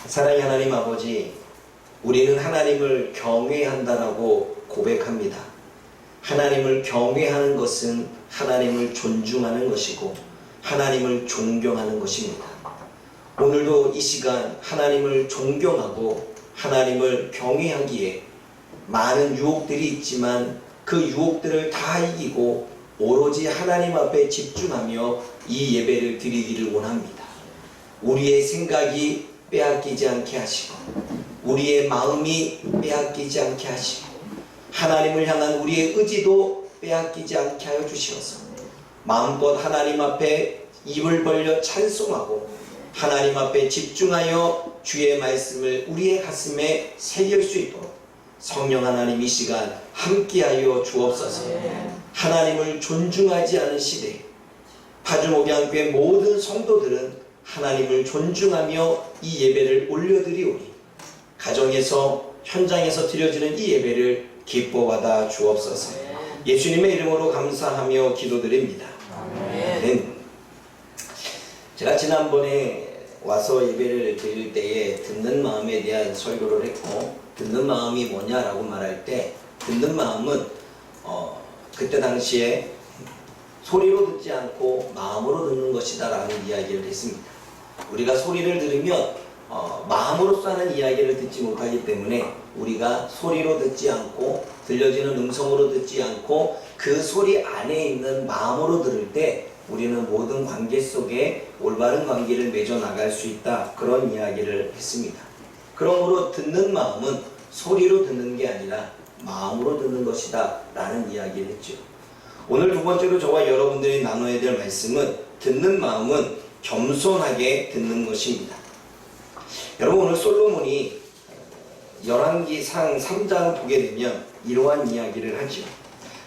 사랑의 하나님 아버지, 우리는 하나님을 경외한다라고 고백합니다. 하나님을 경외하는 것은 하나님을 존중하는 것이고 하나님을 존경하는 것입니다. 오늘도 이 시간 하나님을 존경하고 하나님을 경외하기에 많은 유혹들이 있지만 그 유혹들을 다 이기고 오로지 하나님 앞에 집중하며 이 예배를 드리기를 원합니다. 우리의 생각이 빼앗기지 않게 하시고 우리의 마음이 빼앗기지 않게 하시고 하나님을 향한 우리의 의지도 빼앗기지 않게 하여 주시옵소서. 마음껏 하나님 앞에 입을 벌려 찬송하고 하나님 앞에 집중하여 주의 말씀을 우리의 가슴에 새길 수 있도록 성령 하나님 이 시간 함께하여 주옵소서. 하나님을 존중하지 않은 시대, 파주목양교회 모든 성도들은 하나님을 존중하며 이 예배를 올려드리오니 가정에서 현장에서 드려지는 이 예배를 기뻐받아 주옵소서. 예수님의 이름으로 감사하며 기도드립니다. 아멘. 제가 지난번에 와서 예배를 드릴 때에 듣는 마음에 대한 설교를 했고, 듣는 마음이 뭐냐라고 말할 때 듣는 마음은 그때 당시에 소리로 듣지 않고 마음으로 듣는 것이다 라는 이야기를 했습니다. 우리가 소리를 들으면 마음으로써 하는 이야기를 듣지 못하기 때문에 우리가 소리로 듣지 않고 들려지는 음성으로 듣지 않고 그 소리 안에 있는 마음으로 들을 때 우리는 모든 관계 속에 올바른 관계를 맺어 나갈 수 있다, 그런 이야기를 했습니다. 그러므로 듣는 마음은 소리로 듣는 게 아니라 마음으로 듣는 것이다 라는 이야기를 했죠. 오늘 두 번째로 저와 여러분들이 나눠야 될 말씀은 듣는 마음은 겸손하게 듣는 것입니다. 여러분, 오늘 솔로몬이 열왕기상 3장 보게 되면 이러한 이야기를 하죠.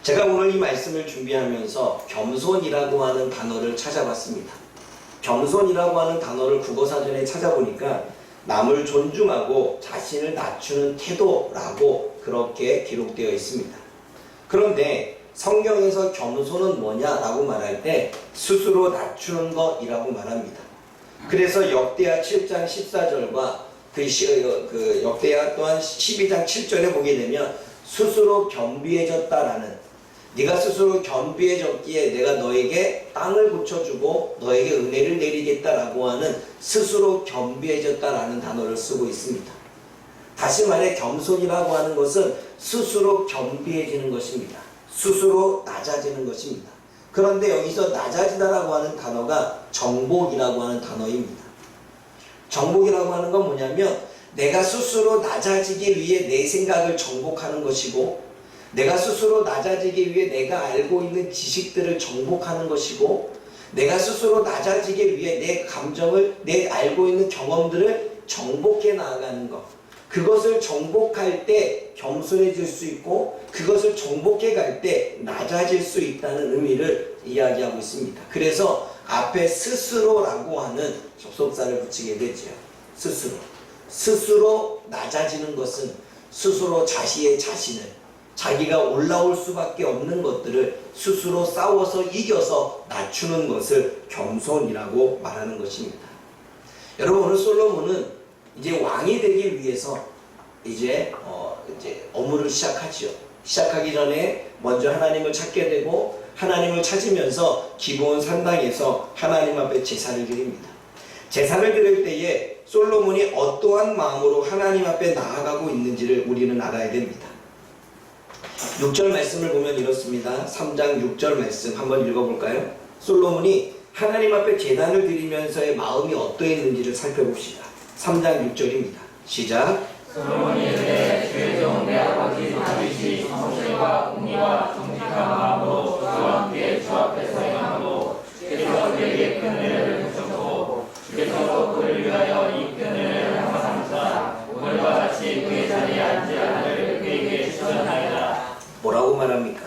제가 오늘 이 말씀을 준비하면서 겸손이라고 하는 단어를 찾아봤습니다. 겸손이라고 하는 단어를 국어사전에 찾아보니까 남을 존중하고 자신을 낮추는 태도라고 그렇게 기록되어 있습니다. 그런데 성경에서 겸손은 뭐냐라고 말할 때 스스로 낮추는 것이라고 말합니다. 그래서 역대하 7장 14절과 그 역대하 또한 12장 7절에 보게 되면 스스로 겸비해졌다라는, 네가 스스로 겸비해졌기에 내가 너에게 땅을 고쳐주고 너에게 은혜를 내리겠다라고 하는 스스로 겸비해졌다라는 단어를 쓰고 있습니다. 다시 말해 겸손이라고 하는 것은 스스로 겸비해지는 것입니다. 스스로 낮아지는 것입니다. 그런데 여기서 낮아지다라고 하는 단어가 정복이라고 하는 단어입니다. 정복이라고 하는 건 뭐냐면 내가 스스로 낮아지기 위해 내 생각을 정복하는 것이고, 내가 스스로 낮아지기 위해 내가 알고 있는 지식들을 정복하는 것이고, 내가 스스로 낮아지기 위해 내 감정을, 내 알고 있는 경험들을 정복해 나아가는 것, 그것을 정복할 때 겸손해질 수 있고 그것을 정복해 갈 때 낮아질 수 있다는 의미를 이야기하고 있습니다. 그래서 앞에 스스로라고 하는 접속사를 붙이게 되죠. 스스로 낮아지는 것은 스스로 자신의 자신을, 자기가 올라올 수밖에 없는 것들을 스스로 싸워서 이겨서 낮추는 것을 겸손이라고 말하는 것입니다. 여러분, 오늘 솔로몬은 이제 왕이 되기 위해서 이제 업무를 시작하지요. 시작하기 전에 먼저 하나님을 찾게 되고 하나님을 찾으면서 기브온 산당에서 하나님 앞에 제사를 드립니다. 제사를 드릴 때에 솔로몬이 어떠한 마음으로 하나님 앞에 나아가고 있는지를 우리는 알아야 됩니다. 6절 말씀을 보면 이렇습니다. 3장 6절 말씀 한번 읽어볼까요? 솔로몬이 하나님 앞에 제단을 드리면서의 마음이 어떠했는지를 살펴봅시다. 3장 6절입니다. 시작. 솔로몬이 이르되 주의 종 내 아버지 다윗이 성실과 공의와 정직한 마음으로 주와 함께 주 앞에서 행함으로 주께서 그에게 큰 은혜를 베푸셨고 주께서도 그를 위하여 이 큰 은혜를 항상 주사 오늘과 같이 그의 자리에 앉을 하늘을 그에게 주셨나이다. 뭐라고 말합니까?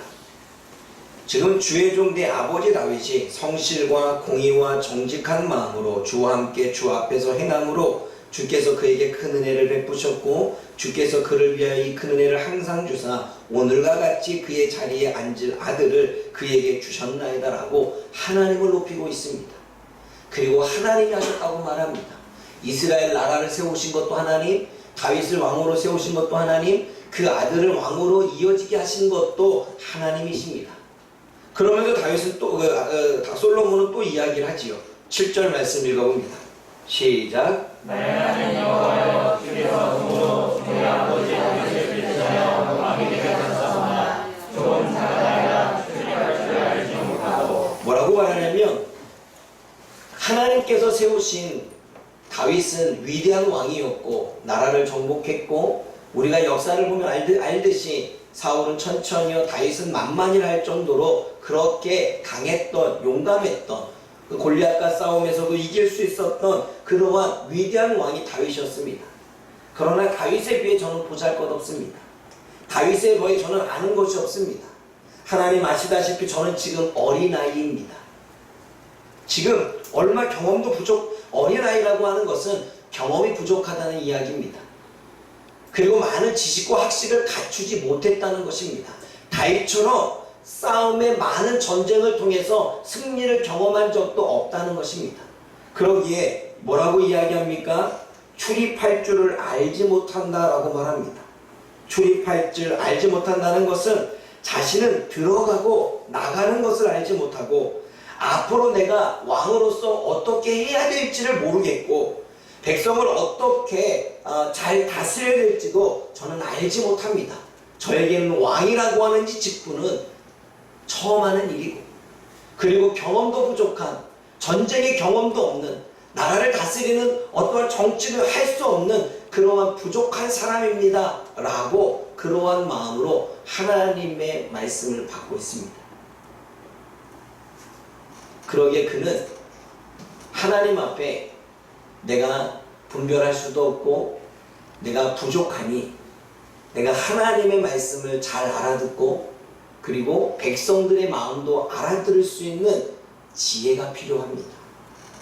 지금 주의 종 내 아버지 다윗이 성실과 공의와 정직한 마음으로 주와 함께 주 앞에서 행함으로 주께서 그에게 큰 은혜를 베푸셨고 주께서 그를 위하여 이 큰 은혜를 항상 주사 오늘과 같이 그의 자리에 앉을 아들을 그에게 주셨나이다 라고 하나님을 높이고 있습니다. 그리고 하나님이 하셨다고 말합니다. 이스라엘 나라를 세우신 것도 하나님, 다윗을 왕으로 세우신 것도 하나님, 그 아들을 왕으로 이어지게 하신 것도 하나님이십니다. 그러면서 다윗은 또 솔로몬은 또 이야기를 하지요. 7절 말씀 읽어봅니다. 시작. 나의 하나님 여호와여, 주께서 종으로 저희 아버지 다윗을 빚으시며 왕이 되게 하셨사오나 좋은 사람이라 출입할 줄 알지 못하고. 뭐라고 말하냐면 하나님께서 세우신 다윗은 위대한 왕이었고 나라를 정복했고, 우리가 역사를 보면 알듯이 사울은 천천히요, 다윗은 만만이라 할 정도로 그렇게 강했던, 용감했던, 그 골리앗과 싸움에서도 이길 수 있었던 그러한 위대한 왕이 다윗이었습니다. 그러나 다윗에 비해 저는 보잘것없습니다. 다윗에 비해 저는 아는 것이 없습니다. 하나님 아시다시피 저는 지금 어린아이입니다. 지금 얼마 경험도 어린아이라고 하는 것은 경험이 부족하다는 이야기입니다. 그리고 많은 지식과 학식을 갖추지 못했다는 것입니다. 다윗처럼 싸움의 많은 전쟁을 통해서 승리를 경험한 적도 없다는 것입니다. 그러기에 뭐라고 이야기합니까? 출입할 줄을 알지 못한다라고 말합니다. 출입할 줄 알지 못한다는 것은 자신은 들어가고 나가는 것을 알지 못하고, 앞으로 내가 왕으로서 어떻게 해야 될지를 모르겠고, 백성을 어떻게 잘 다스려야 될지도 저는 알지 못합니다. 저에게는 왕이라고 하는 직분은 처음 하는 일이고, 그리고 경험도 부족한, 전쟁의 경험도 없는, 나라를 다스리는 어떠한 정치를 할 수 없는 그러한 부족한 사람입니다 라고 그러한 마음으로 하나님의 말씀을 받고 있습니다. 그러기에 그는 하나님 앞에 내가 분별할 수도 없고, 내가 부족하니 내가 하나님의 말씀을 잘 알아듣고, 그리고 백성들의 마음도 알아들을 수 있는 지혜가 필요합니다.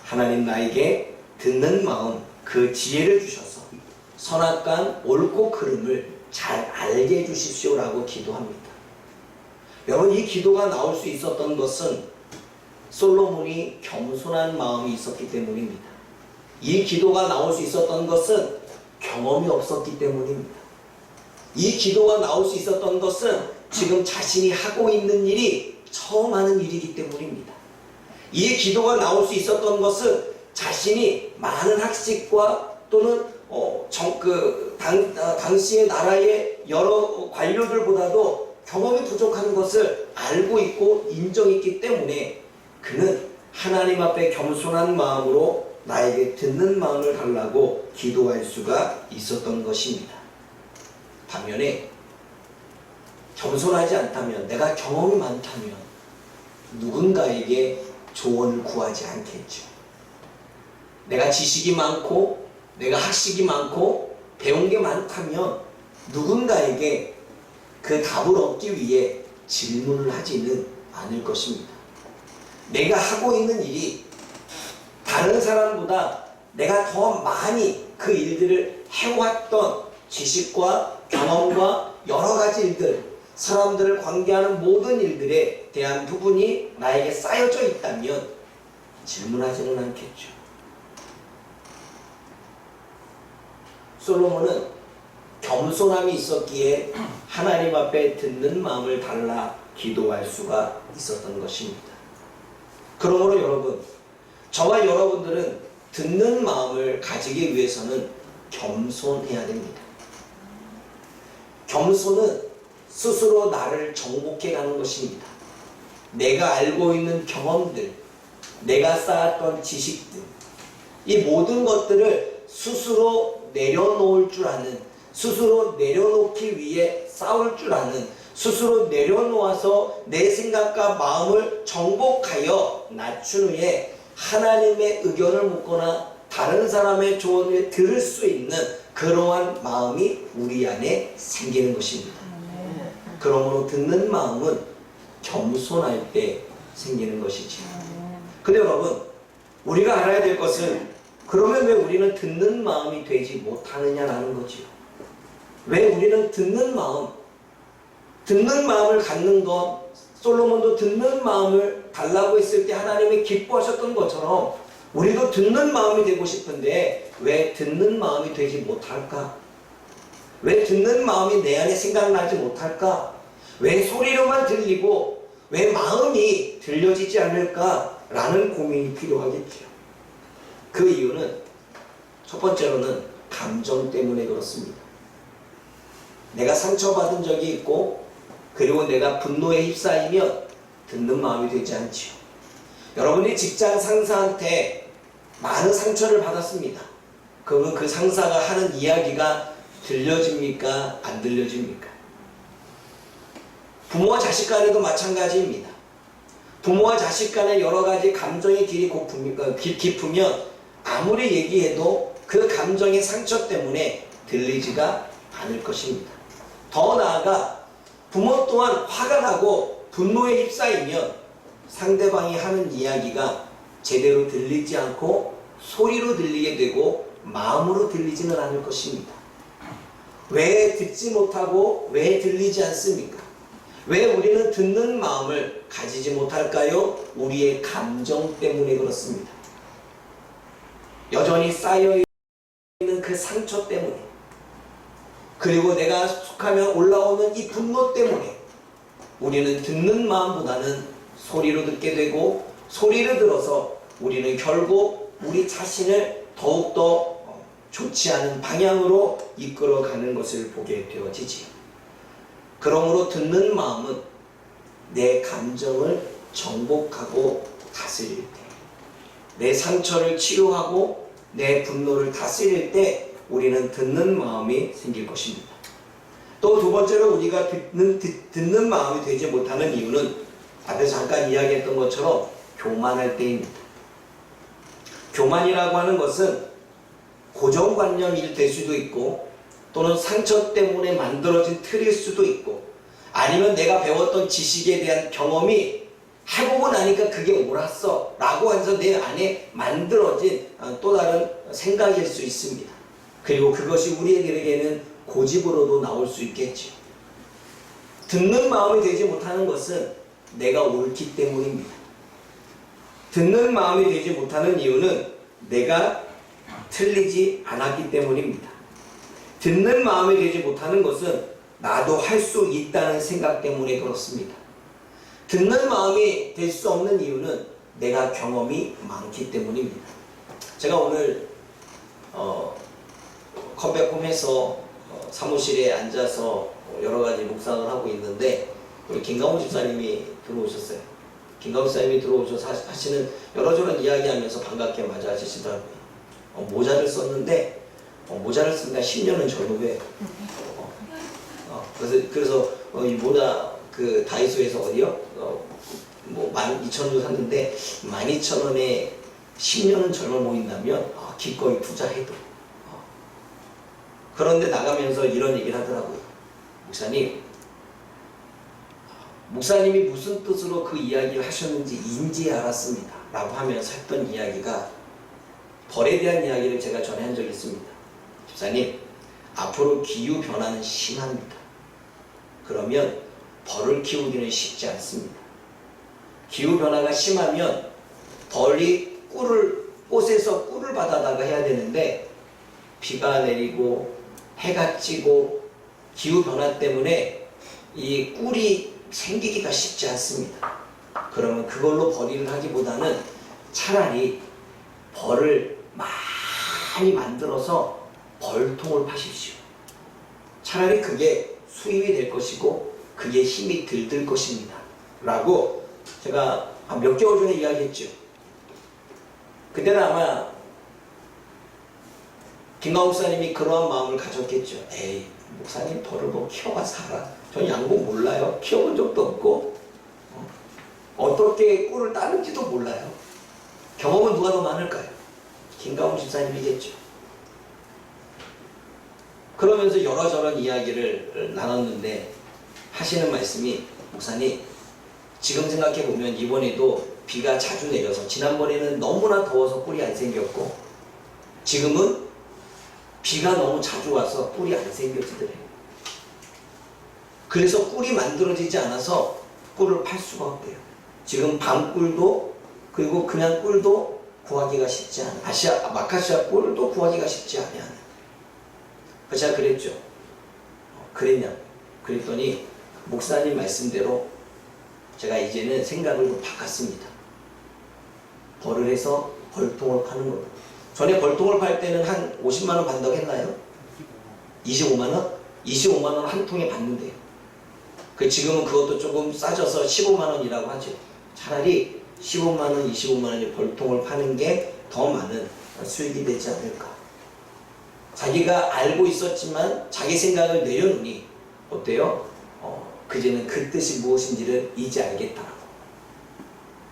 하나님 나에게 듣는 마음, 그 지혜를 주셔서 선악간 옳고 그름을 잘 알게 해주십시오라고 기도합니다. 여러분, 이 기도가 나올 수 있었던 것은 솔로몬이 겸손한 마음이 있었기 때문입니다. 이 기도가 나올 수 있었던 것은 경험이 없었기 때문입니다. 이 기도가 나올 수 있었던 것은 지금 자신이 하고 있는 일이 처음 하는 일이기 때문입니다. 이 기도가 나올 수 있었던 것은 자신이 많은 학식과 또는 당시의 나라의 여러 관료들보다도 경험이 부족한 것을 알고 있고 인정했기 때문에 그는 하나님 앞에 겸손한 마음으로 나에게 듣는 마음을 달라고 기도할 수가 있었던 것입니다. 반면에 겸손하지 않다면, 내가 경험이 많다면 누군가에게 조언을 구하지 않겠죠. 내가 지식이 많고 내가 학식이 많고 배운 게 많다면 누군가에게 그 답을 얻기 위해 질문을 하지는 않을 것입니다. 내가 하고 있는 일이 다른 사람보다 내가 더 많이 그 일들을 해왔던 지식과 경험과 여러 가지 일들, 사람들을 관계하는 모든 일들에 대한 부분이 나에게 쌓여져 있다면 질문하지는 않겠죠. 솔로몬은 겸손함이 있었기에 하나님 앞에 듣는 마음을 달라 기도할 수가 있었던 것입니다. 그러므로 여러분, 저와 여러분들은 듣는 마음을 가지기 위해서는 겸손해야 됩니다. 겸손은 스스로 나를 정복해 가는 것입니다. 내가 알고 있는 경험들, 내가 쌓았던 지식들, 이 모든 것들을 스스로 내려놓을 줄 아는, 스스로 내려놓기 위해 싸울 줄 아는, 스스로 내려놓아서 내 생각과 마음을 정복하여 낮춘 후에 하나님의 의견을 묻거나 다른 사람의 조언을 들을 수 있는 그러한 마음이 우리 안에 생기는 것입니다. 그러므로 듣는 마음은 겸손할 때 생기는 것이지. 근데 여러분, 우리가 알아야 될 것은, 그러면 왜 우리는 듣는 마음이 되지 못하느냐라는 거지요. 왜 우리는 듣는 마음을 갖는 것, 솔로몬도 듣는 마음을 달라고 했을 때 하나님이 기뻐하셨던 것처럼 우리도 듣는 마음이 되고 싶은데 왜 듣는 마음이 되지 못할까? 왜 듣는 마음이 내 안에 생각나지 못할까? 왜 소리로만 들리고 왜 마음이 들려지지 않을까라는 고민이 필요하겠죠. 그 이유는 첫 번째로는 감정 때문에 그렇습니다. 내가 상처받은 적이 있고 그리고 내가 분노에 휩싸이면 듣는 마음이 되지 않지요. 여러분이 직장 상사한테 많은 상처를 받았습니다. 그러면 그 상사가 하는 이야기가 들려집니까? 안 들려집니까? 부모와 자식 간에도 마찬가지입니다. 부모와 자식 간에 여러 가지 감정의 길이 깊으면 아무리 얘기해도 그 감정의 상처 때문에 들리지가 않을 것입니다. 더 나아가 부모 또한 화가 나고 분노에 휩싸이면 상대방이 하는 이야기가 제대로 들리지 않고 소리로 들리게 되고 마음으로 들리지는 않을 것입니다. 왜 듣지 못하고 왜 들리지 않습니까? 왜 우리는 듣는 마음을 가지지 못할까요? 우리의 감정 때문에 그렇습니다. 여전히 쌓여있는 그 상처 때문에, 그리고 내가 속하면 올라오는 이 분노 때문에 우리는 듣는 마음보다는 소리로 듣게 되고, 소리를 들어서 우리는 결국 우리 자신을 더욱더 좋지 않은 방향으로 이끌어가는 것을 보게 되어지지요. 그러므로 듣는 마음은 내 감정을 정복하고 다스릴 때, 내 상처를 치료하고 내 분노를 다스릴 때 우리는 듣는 마음이 생길 것입니다. 또 두 번째로 우리가 듣는 마음이 되지 못하는 이유는 앞에서 잠깐 이야기했던 것처럼 교만할 때입니다. 교만이라고 하는 것은 고정관념이 될 수도 있고, 또는 상처 때문에 만들어진 틀일 수도 있고, 아니면 내가 배웠던 지식에 대한 경험이 해보고 나니까 그게 옳았어 라고 해서 내 안에 만들어진 또 다른 생각일 수 있습니다. 그리고 그것이 우리에게는 고집으로도 나올 수 있겠죠. 듣는 마음이 되지 못하는 것은 내가 옳기 때문입니다. 듣는 마음이 되지 못하는 이유는 내가 틀리지 않았기 때문입니다. 듣는 마음이 되지 못하는 것은 나도 할 수 있다는 생각 때문에 그렇습니다. 듣는 마음이 될 수 없는 이유는 내가 경험이 많기 때문입니다. 제가 오늘 컴백홈에서 사무실에 앉아서 여러 가지 묵상을 하고 있는데 우리 김강호 집사님이 들어오셨어요. 김강호 집사님이 들어오셔서 하시는 여러저런 이야기하면서 반갑게 맞이하시더라고요. 모자를 썼는데 모자를 쓰니까 10년은 젊으게. 그래서 이 모자 그 다이소에서 어디요? 뭐 12,000원 샀는데 12,000원에 10년은 젊어 보인다면 기꺼이 투자해도. 그런데 나가면서 이런 얘기를 하더라고요. 목사님이 무슨 뜻으로 그 이야기를 하셨는지 인지 알았습니다 라고 하면서 했던 이야기가 벌에 대한 이야기를 제가 전에 한 적이 있습니다. 집사님, 앞으로 기후변화는 심합니다. 그러면 벌을 키우기는 쉽지 않습니다. 기후변화가 심하면 벌이 꽃에서 꿀을 받아다가 해야 되는데 비가 내리고 해가 찌고 기후변화 때문에 이 꿀이 생기기가 쉽지 않습니다. 그러면 그걸로 벌이를 하기보다는 차라리 벌을 많이 만들어서 벌통을 파십시오. 차라리 그게 수입이 될 것이고 그게 힘이 들들 것입니다 라고 제가 몇 개월 전에 이야기했죠. 그때는 아마 김강호 목사님이 그러한 마음을 가졌겠죠. 에이, 목사님 벌을 뭐 키워가 살아. 전 양복 몰라요. 키워본 적도 없고 어떻게 꿀을 따는지도 몰라요. 경험은 누가 더 많을까요? 김강호 집사님이겠죠. 그러면서 여러저런 이야기를 나눴는데 하시는 말씀이, 목사님 지금 생각해보면 이번에도 비가 자주 내려서, 지난번에는 너무나 더워서 꿀이 안 생겼고 지금은 비가 너무 자주 와서 꿀이 안 생겨지더래요. 그래서 꿀이 만들어지지 않아서 꿀을 팔 수가 없대요. 지금 밤꿀도 그리고 그냥 꿀도 구하기가 쉽지 않아. 마카시아 뿔도 구하기가 쉽지 않아. 제가 그랬죠. 그랬냐? 그랬더니 목사님 말씀대로 제가 이제는 생각을 좀 바꿨습니다. 벌을 해서 벌통을 파는 거예요. 전에 벌통을 팔 때는 한 50만 원 받는다고 했나요? 25만 원? 25만 원 한 통에 받는데요. 지금은 그것도 조금 싸져서 15만 원이라고 하죠. 차라리 15만 원, 25만 원의 벌통을 파는 게 더 많은 수익이 되지 않을까. 자기가 알고 있었지만 자기 생각을 내려놓으니 어때요? 그제는 그 뜻이 무엇인지를 이제 알겠다라고.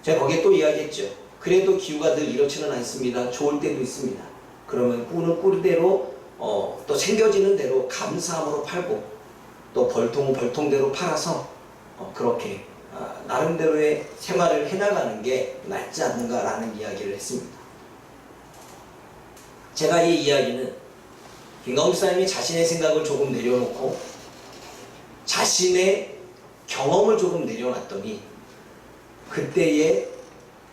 제가 거기에 또 이야기했죠. 그래도 기후가 늘 이렇지는 않습니다. 좋을 때도 있습니다. 그러면 꿀은 꿀대로 또 챙겨지는 대로 감사함으로 팔고 또 벌통은 벌통대로 팔아서 그렇게 나름대로의 생활을 해나가는 게 낫지 않는가라는 이야기를 했습니다. 제가 이 이야기는 김광욱 목사님이 자신의 생각을 조금 내려놓고 자신의 경험을 조금 내려놨더니 그때에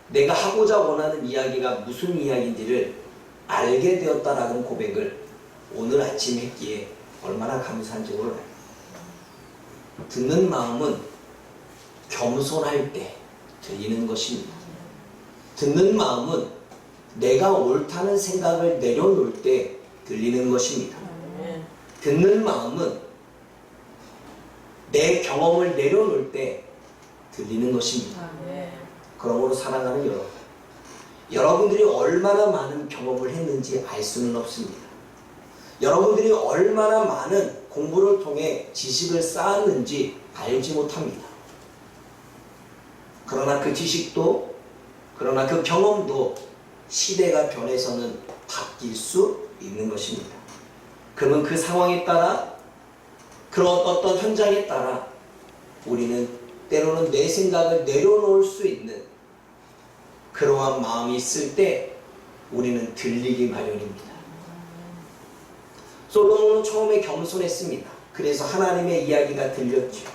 내가 하고자 원하는 이야기가 무슨 이야기인지를 알게 되었다라는 고백을 오늘 아침 했기에 얼마나 감사한지 몰라요. 듣는 마음은 겸손할 때 들리는 것입니다. 듣는 마음은 내가 옳다는 생각을 내려놓을 때 들리는 것입니다. 듣는 마음은 내 경험을 내려놓을 때 들리는 것입니다. 그러므로 사랑하는 여러분, 여러분들이 얼마나 많은 경험을 했는지 알 수는 없습니다. 여러분들이 얼마나 많은 공부를 통해 지식을 쌓았는지 알지 못합니다. 그러나 그 지식도, 그러나 그 경험도 시대가 변해서는 바뀔 수 있는 것입니다. 그러면 그 상황에 따라, 그런 어떤 현장에 따라 우리는 때로는 내 생각을 내려놓을 수 있는 그러한 마음이 있을 때 우리는 들리기 마련입니다. 솔로몬은 처음에 겸손했습니다. 그래서 하나님의 이야기가 들렸죠.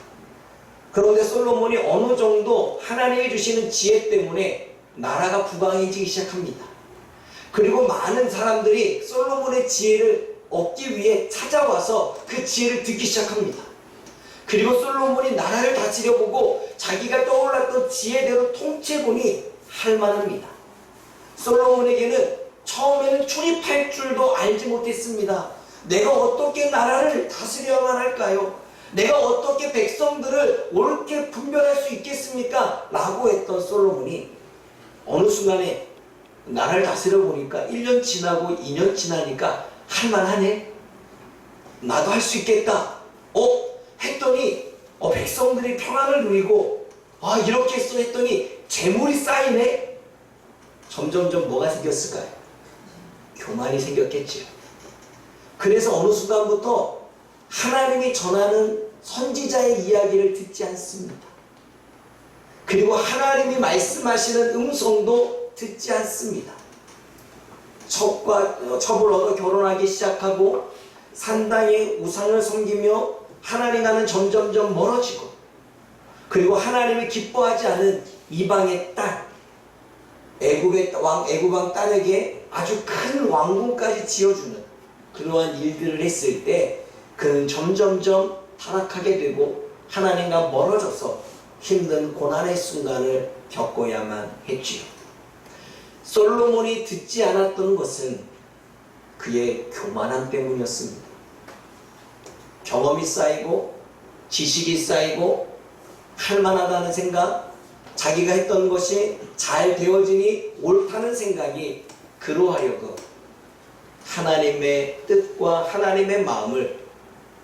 그런데 솔로몬이 어느 정도 하나님이 주시는 지혜 때문에 나라가 부강해지기 시작합니다. 그리고 많은 사람들이 솔로몬의 지혜를 얻기 위해 찾아와서 그 지혜를 듣기 시작합니다. 그리고 솔로몬이 나라를 다스려보고 자기가 떠올랐던 지혜대로 통째보니 할만합니다. 솔로몬에게는 처음에는 출입할 줄도 알지 못했습니다. 내가 어떻게 나라를 다스려야만 할까요? 내가 어떻게 백성들을 옳게 분별할 수 있겠습니까? 라고 했던 솔로몬이 어느 순간에 나라를 다스려 보니까 1년 지나고 2년 지나니까 할만하네? 나도 할 수 있겠다. 했더니 백성들이 평안을 누리고 이렇게 했어 했더니 재물이 쌓이네? 점점점 뭐가 생겼을까요? 교만이 생겼겠지요. 그래서 어느 순간부터 하나님이 전하는 선지자의 이야기를 듣지 않습니다. 그리고 하나님이 말씀하시는 음성도 듣지 않습니다. 첩을 얻어 결혼하기 시작하고 산당의 우상을 섬기며 하나님과는 점점점 멀어지고, 그리고 하나님이 기뻐하지 않은 이방의 딸, 애굽 왕 딸에게 아주 큰 왕궁까지 지어주는 그러한 일들을 했을 때 그는 점점점 타락하게 되고 하나님과 멀어져서 힘든 고난의 순간을 겪어야만 했지요. 솔로몬이 듣지 않았던 것은 그의 교만함 때문이었습니다. 경험이 쌓이고 지식이 쌓이고 할만하다는 생각, 자기가 했던 것이 잘 되어지니 옳다는 생각이 그로 하여금 하나님의 뜻과 하나님의 마음을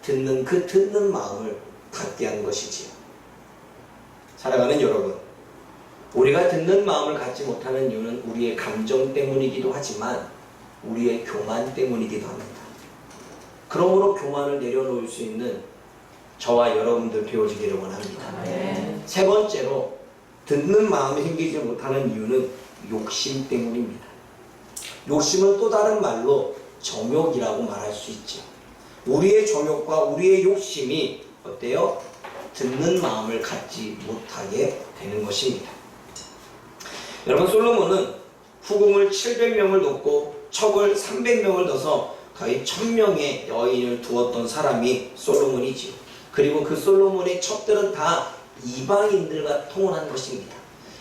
듣는 마음을 갖게 한 것이지요. 사랑하는 여러분, 우리가 듣는 마음을 갖지 못하는 이유는 우리의 감정 때문이기도 하지만 우리의 교만 때문이기도 합니다. 그러므로 교만을 내려놓을 수 있는 저와 여러분들 되어지기를 원합니다. 세 번째로 듣는 마음이 생기지 못하는 이유는 욕심 때문입니다. 욕심은 또 다른 말로 정욕이라고 말할 수 있죠. 우리의 정욕과 우리의 욕심이 어때요? 듣는 마음을 갖지 못하게 되는 것입니다. 여러분, 솔로몬은 후궁을 700명을 놓고 척을 300명을 넣어서 거의 1000명의 여인을 두었던 사람이 솔로몬이지요. 그리고 그 솔로몬의 척들은 다 이방인들과 통혼한 것입니다.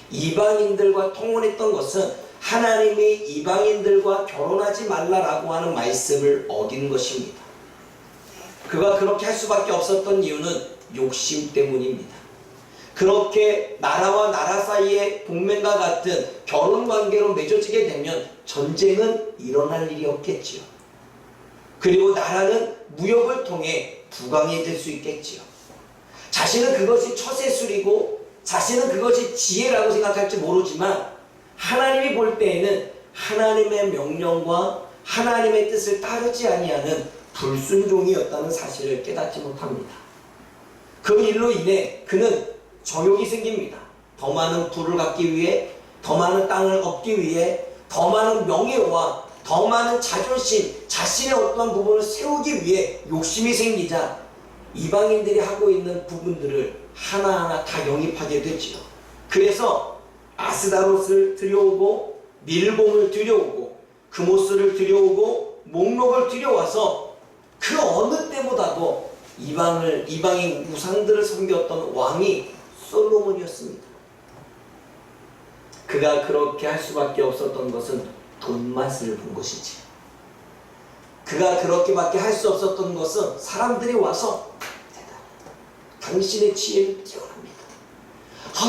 이방인들과 통혼했던 것은 하나님이 이방인들과 결혼하지 말라라고 하는 말씀을 어긴 것입니다. 그가 그렇게 할 수밖에 없었던 이유는 욕심 때문입니다. 그렇게 나라와 나라 사이에 동맹과 같은 결혼관계로 맺어지게 되면 전쟁은 일어날 일이 없겠지요. 그리고 나라는 무역을 통해 부강해질 수 있겠지요. 자신은 그것이 처세술이고 자신은 그것이 지혜라고 생각할지 모르지만 하나님이 볼 때에는 하나님의 명령과 하나님의 뜻을 따르지 아니하는 불순종이었다는 사실을 깨닫지 못합니다. 그 일로 인해 그는 정욕이 생깁니다. 더 많은 부를 갖기 위해, 더 많은 땅을 얻기 위해, 더 많은 명예와 더 많은 자존심, 자신의 어떤 부분을 세우기 위해 욕심이 생기자 이방인들이 하고 있는 부분들을 하나하나 다 영입하게 되지요. 그래서 아스다롯을 들여오고 밀봉을 들여오고 금오스를 들여오고 목록을 들여와서 그 어느 때보다도 이방인 우상들을 섬겼던 왕이 솔로몬이었습니다. 그가 그렇게 할 수밖에 없었던 것은 돈맛을 본 것이지. 그가 그렇게밖에 할 수 없었던 것은 사람들이 와서 당신의 지혜를 뛰어납니다.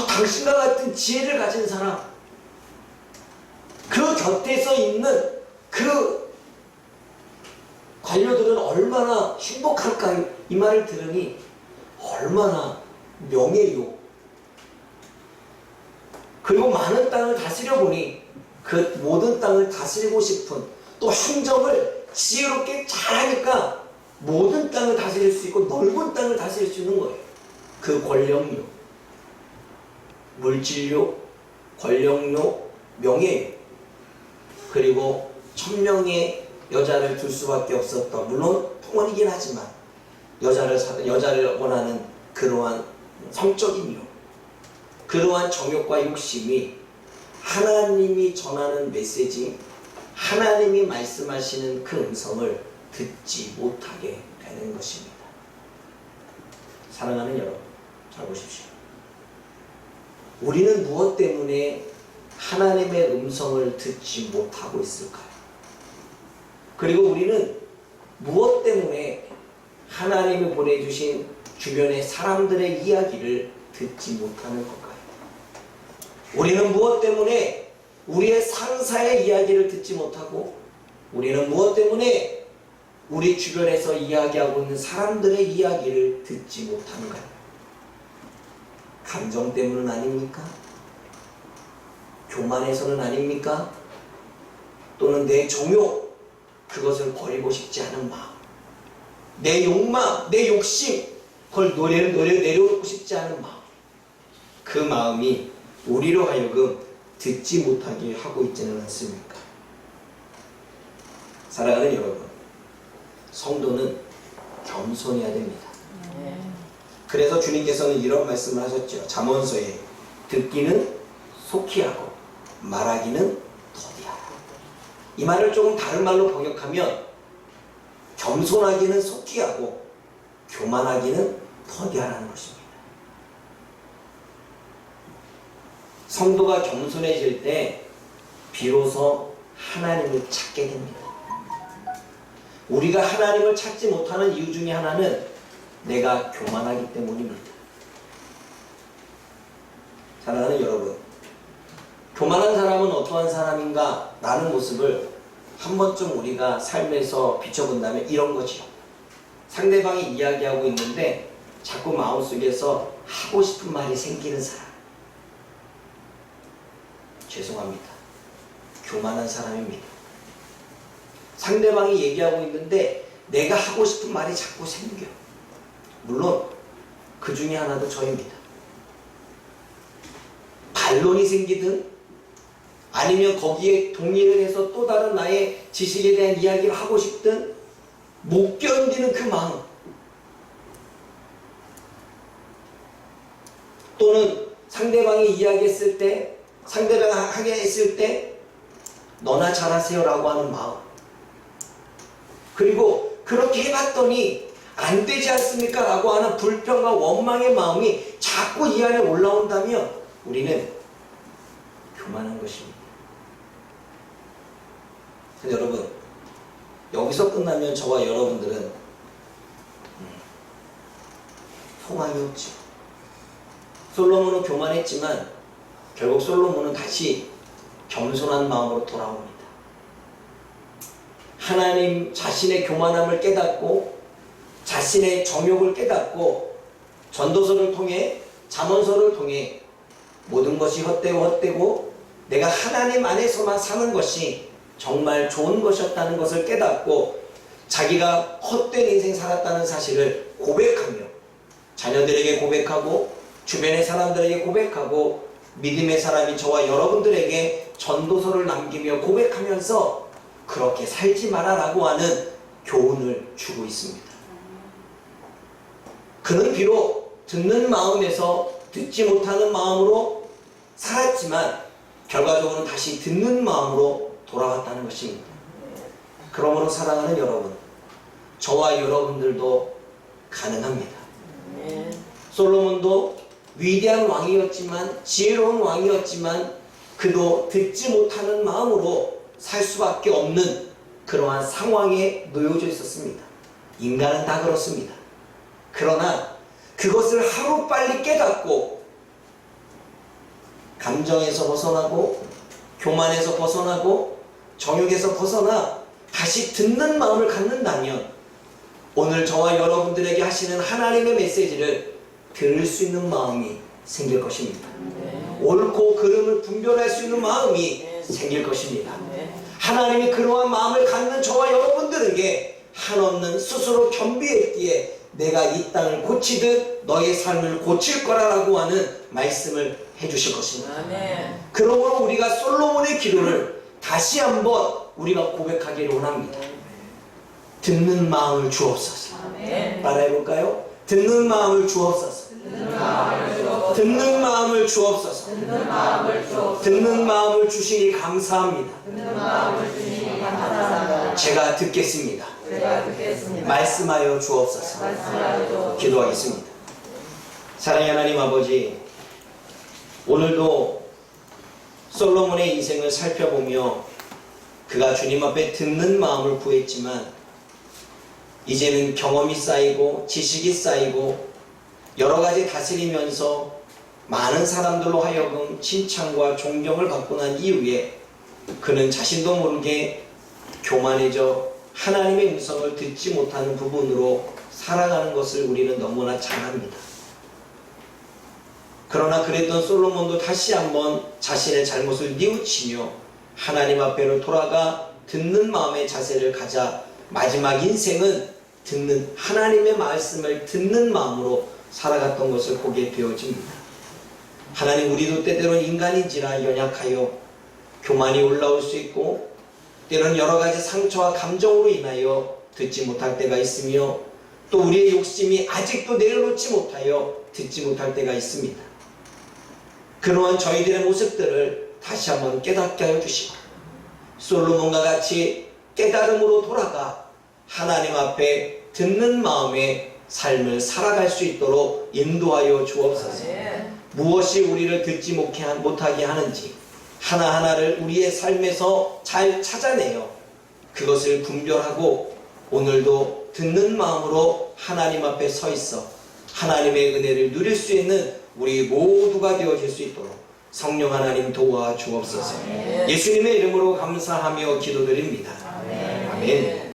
당신과 같은 지혜를 가진 사람, 그 곁에서 있는 그 관료들은 얼마나 행복할까요? 이 말을 들으니 얼마나 명예욕, 그리고 많은 땅을 다스려 보니 그 모든 땅을 다스리고 싶은, 또 행정을 지혜롭게 잘하니까 모든 땅을 다스릴 수 있고 넓은 땅을 다스릴 수 있는 거예요. 그 권력욕, 물질욕, 권력욕, 명예욕, 그리고 1000명의 여자를 둘 수밖에 없었던, 물론 통혼이긴 하지만 여자를 원하는 그러한 성적인 욕, 그러한 정욕과 욕심이 하나님이 전하는 메시지, 하나님이 말씀하시는 그 음성을 듣지 못하게 되는 것입니다. 사랑하는 여러분, 잘 보십시오. 우리는 무엇 때문에 하나님의 음성을 듣지 못하고 있을까요? 그리고 우리는 무엇 때문에 하나님이 보내주신 주변의 사람들의 이야기를 듣지 못하는 걸까요? 우리는 무엇 때문에 우리의 상사의 이야기를 듣지 못하고, 우리는 무엇 때문에 우리 주변에서 이야기하고 있는 사람들의 이야기를 듣지 못하는가요? 감정 때문은 아닙니까? 교만해서는 아닙니까? 또는 내 정욕, 그것을 버리고 싶지 않은 마음, 내 욕망, 내 욕심, 그걸 내려놓고 싶지 않은 마음, 그 마음이 우리로 하여금 듣지 못하게 하고 있지는 않습니까? 사랑하는 여러분, 성도는 겸손해야 됩니다. 그래서 주님께서는 이런 말씀을 하셨죠. 잠언서에 듣기는 속히 하고 말하기는 더디하라. 이 말을 조금 다른 말로 번역하면 겸손하기는 속히 하고 교만하기는 더디하라는 것입니다. 성도가 겸손해질 때 비로소 하나님을 찾게 됩니다. 우리가 하나님을 찾지 못하는 이유 중에 하나는 내가 교만하기 때문입니다. 사랑하는 여러분, 교만한 사람은 어떠한 사람인가 라는 모습을 한 번쯤 우리가 삶에서 비춰본다면 이런 거지요. 상대방이 이야기하고 있는데 자꾸 마음속에서 하고 싶은 말이 생기는 사람, 죄송합니다, 교만한 사람입니다. 상대방이 얘기하고 있는데 내가 하고 싶은 말이 자꾸 생겨. 물론 그 중에 하나도 저입니다. 반론이 생기든 아니면 거기에 동의를 해서 또 다른 나의 지식에 대한 이야기를 하고 싶든 못 견디는 그 마음, 또는 상대방이 이야기했을 때, 상대방이 하게 했을 때 너나 잘하세요 라고 하는 마음, 그리고 그렇게 해봤더니 안 되지 않습니까? 라고 하는 불평과 원망의 마음이 자꾸 이 안에 올라온다면 우리는 교만한 것입니다. 여러분, 여기서 끝나면 저와 여러분들은 소망이 없죠. 솔로몬은 교만했지만 결국 솔로몬은 다시 겸손한 마음으로 돌아옵니다. 하나님 자신의 교만함을 깨닫고 자신의 정욕을 깨닫고 전도서를 통해 잠언서를 통해 모든 것이 헛되고 내가 하나님 안에서만 사는 것이 정말 좋은 것이었다는 것을 깨닫고 자기가 헛된 인생 살았다는 사실을 고백하며 자녀들에게 고백하고 주변의 사람들에게 고백하고 믿음의 사람이 저와 여러분들에게 전도서를 남기며 고백하면서 그렇게 살지 마라라고 하는 교훈을 주고 있습니다. 그는 비록 듣는 마음에서 듣지 못하는 마음으로 살았지만 결과적으로 다시 듣는 마음으로 돌아왔다는 것입니다. 그러므로 사랑하는 여러분, 저와 여러분들도 가능합니다. 솔로몬도 위대한 왕이었지만 지혜로운 왕이었지만 그도 듣지 못하는 마음으로 살 수밖에 없는 그러한 상황에 놓여져 있었습니다. 인간은 다 그렇습니다. 그러나 그것을 하루빨리 깨닫고 감정에서 벗어나고 교만에서 벗어나고 정욕에서 벗어나 다시 듣는 마음을 갖는다면 오늘 저와 여러분들에게 하시는 하나님의 메시지를 들을 수 있는 마음이 생길 것입니다. 옳고 그름을 분별할 수 있는 마음이 생길 것입니다. 하나님이 그러한 마음을 갖는 저와 여러분들에게 한없는 스스로 겸비했기에 내가 이 땅을 고치듯 너의 삶을 고칠 거라라고 하는 말씀을 해주실 것입니다. 그러므로 우리가 솔로몬의 기도를 다시 한번 우리가 고백하기를 원합니다. 듣는 마음을 주옵소서. 따라해볼까요? 듣는 마음을 주옵소서. 듣는 마음을 주옵소서. 듣는 마음을 주시니 감사합니다. 제가 듣겠습니다. 말씀하여 주옵소서. 기도하겠습니다. 사랑의 하나님 아버지, 오늘도 솔로몬의 인생을 살펴보며 그가 주님 앞에 듣는 마음을 구했지만 이제는 경험이 쌓이고 지식이 쌓이고 여러 가지 다스리면서 많은 사람들로 하여금 칭찬과 존경을 받고 난 이후에 그는 자신도 모르게 교만해져 하나님의 음성을 듣지 못하는 부분으로 살아가는 것을 우리는 너무나 잘 압니다. 그러나 그랬던 솔로몬도 다시 한번 자신의 잘못을 뉘우치며 하나님 앞에로 돌아가 듣는 마음의 자세를 가자 마지막 인생은 듣는 하나님의 말씀을 듣는 마음으로 살아갔던 것을 보게 되어집니다. 하나님, 우리도 때때로는 인간인지라 연약하여 교만이 올라올 수 있고 때로는 여러 가지 상처와 감정으로 인하여 듣지 못할 때가 있으며 또 우리의 욕심이 아직도 내려놓지 못하여 듣지 못할 때가 있습니다. 그러한 저희들의 모습들을 다시 한번 깨닫게 하여 주시고 솔로몬과 같이 깨달음으로 돌아가 하나님 앞에 듣는 마음의 삶을 살아갈 수 있도록 인도하여 주옵소서. 무엇이 우리를 듣지 못하게 하는지 하나하나를 우리의 삶에서 잘 찾아내어 그것을 분별하고 오늘도 듣는 마음으로 하나님 앞에 서 있어 하나님의 은혜를 누릴 수 있는 우리 모두가 되어질 수 있도록 성령 하나님 도와 주옵소서. 예수님의 이름으로 감사하며 기도드립니다. 아멘.